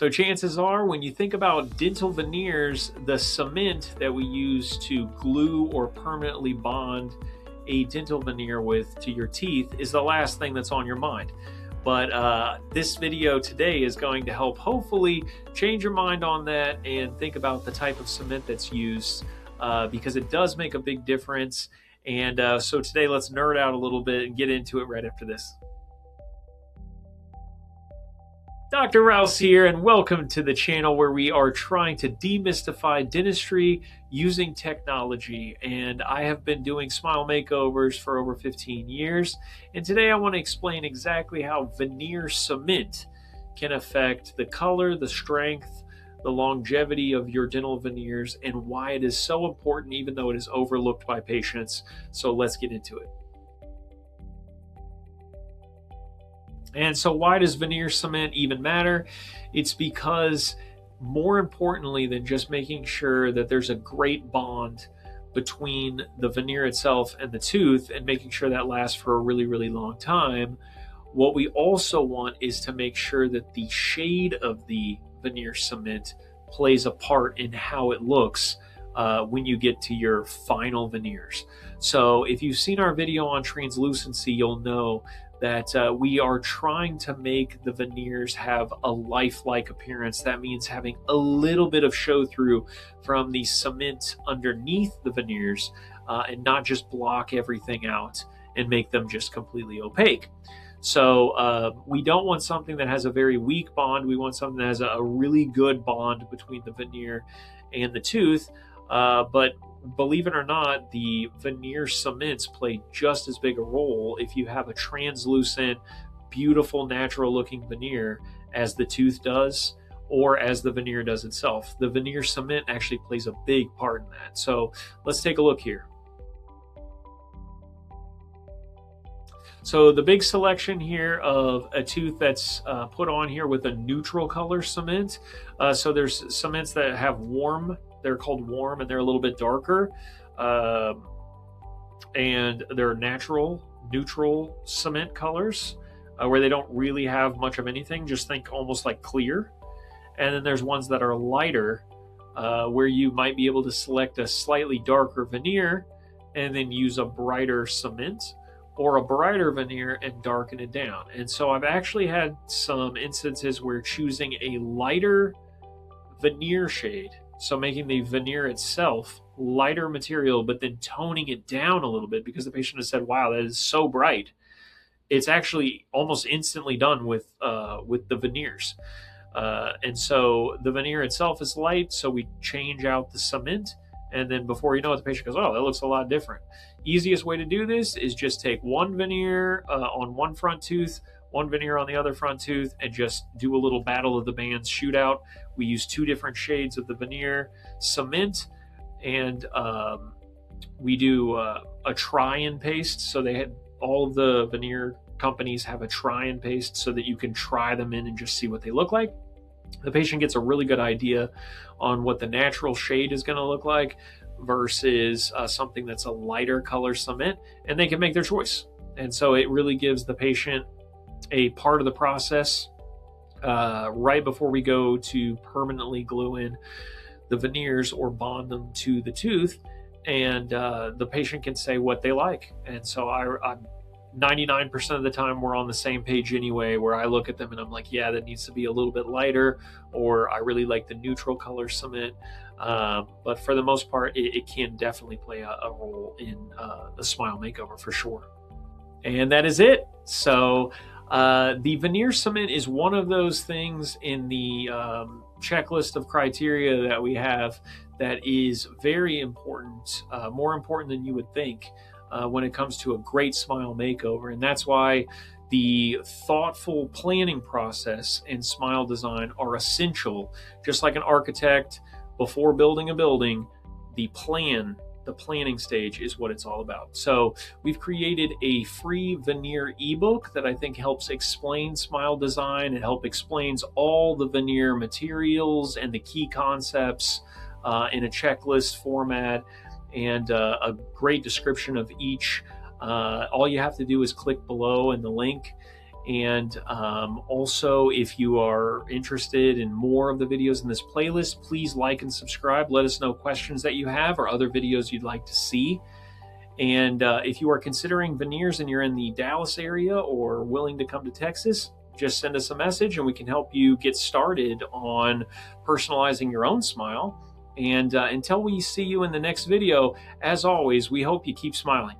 So chances are when you think about dental veneers, the cement that we use to glue or permanently bond a dental veneer with to your teeth is the last thing that's on your mind. But this video today is going to help hopefully change your mind on that and think about the type of cement that's used because it does make a big difference. And so today let's nerd out a little bit and get into it right after this. Dr. Rouse here, and welcome to the channel where we are trying to demystify dentistry using technology. And I have been doing smile makeovers for over 15 years. And today I want to explain exactly how veneer cement can affect the color, the strength, the longevity of your dental veneers, and why it is so important even though it is overlooked by patients. So let's get into it. And so why does veneer cement even matter? It's because more importantly than just making sure that there's a great bond between the veneer itself and the tooth and making sure that lasts for a really, really long time, what we also want is to make sure that the shade of the veneer cement plays a part in how it looks when you get to your final veneers. So if you've seen our video on translucency, you'll know that we are trying to make the veneers have a lifelike appearance. That means having a little bit of show through from the cement underneath the veneers and not just block everything out and make them just completely opaque. So we don't want something that has a very weak bond. We want something that has a really good bond between the veneer and the tooth. But believe it or not, the veneer cements play just as big a role if you have a translucent, beautiful, natural looking veneer as the tooth does or as the veneer does itself. The veneer cement actually plays a big part in that. So let's take a look here. So the big selection here of a tooth that's put on here with a neutral color cement. So there's cements that have warm, they're called warm, and they're a little bit darker. And they're natural, neutral cement colors where they don't really have much of anything. Just think almost like clear. And then there's ones that are lighter where you might be able to select a slightly darker veneer and then use a brighter cement, or a brighter veneer and darken it down. And so I've actually had some instances where choosing a lighter veneer shade, so making the veneer itself lighter material, but then toning it down a little bit because the patient has said, wow, that is so bright. It's actually almost instantly done with the veneers. And so the veneer itself is light, so we change out the cement. And then before you know it, the patient goes, oh, that looks a lot different. Easiest way to do this is just take one veneer on one front tooth, one veneer on the other front tooth, and just do a little battle of the bands shootout. We use two different shades of the veneer cement, and we do a try-in paste. So they had all of the veneer companies have a try-in paste so that you can try them in and just see what they look like. The patient gets a really good idea on what the natural shade is going to look like versus something that's a lighter color cement, and they can make their choice. And so it really gives the patient a part of the process right before we go to permanently glue in the veneers or bond them to the tooth, and the patient can say what they like. And so I'm 99% of the time we're on the same page anyway, where I look at them and I'm like, yeah, that needs to be a little bit lighter, or I really like the neutral color cement. But for the most part, it can definitely play a role in a smile makeover for sure. And that is it. So the veneer cement is one of those things in the checklist of criteria that we have that is very important, more important than you would think when it comes to a great smile makeover. And that's why the thoughtful planning process and smile design are essential. Just like an architect, before building a building, the planning stage is what it's all about. So we've created a free veneer ebook that I think helps explain smile design. It helps explains all the veneer materials and the key concepts in a checklist format, and a great description of each. All you have to do is click below in the link, And also, if you are interested in more of the videos in this playlist, please like and subscribe. Let us know questions that you have or other videos you'd like to see. And if you are considering veneers and you're in the Dallas area or willing to come to Texas, just send us a message and we can help you get started on personalizing your own smile. And until we see you in the next video, as always, we hope you keep smiling.